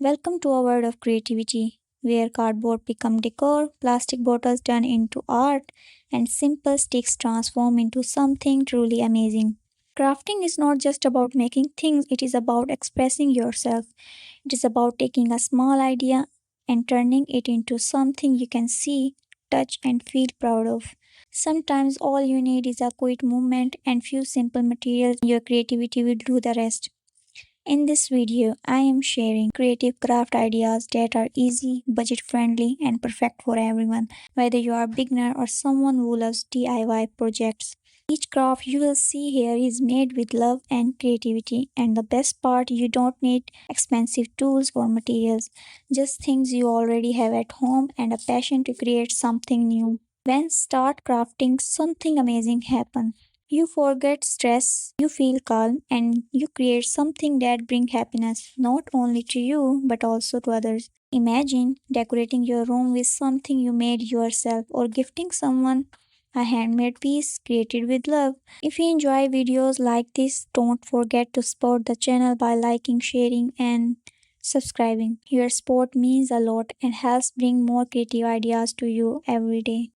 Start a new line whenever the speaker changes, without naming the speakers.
Welcome to a world of creativity, where cardboard become decor, plastic bottles turn into art, and simple sticks transform into something truly amazing. Crafting is not just about making things, it is about expressing yourself. It is about taking a small idea and turning it into something you can see, touch, and feel proud of. Sometimes all you need is a quick movement and few simple materials, and your creativity will do the rest. In this video, I am sharing creative craft ideas that are easy, budget friendly, and perfect for everyone, whether you are a beginner or someone who loves DIY projects. Each craft you will see here is made with love and creativity, and the best part, you don't need expensive tools or materials, just things you already have at home and a passion to create something new. When start crafting, something amazing happens. You forget stress, you feel calm, and you create something that brings happiness not only to you but also to others. Imagine decorating your room with something you made yourself or gifting someone a handmade piece created with love. If you enjoy videos like this, don't forget to support the channel by liking, sharing, and subscribing. Your support means a lot and helps bring more creative ideas to you every day.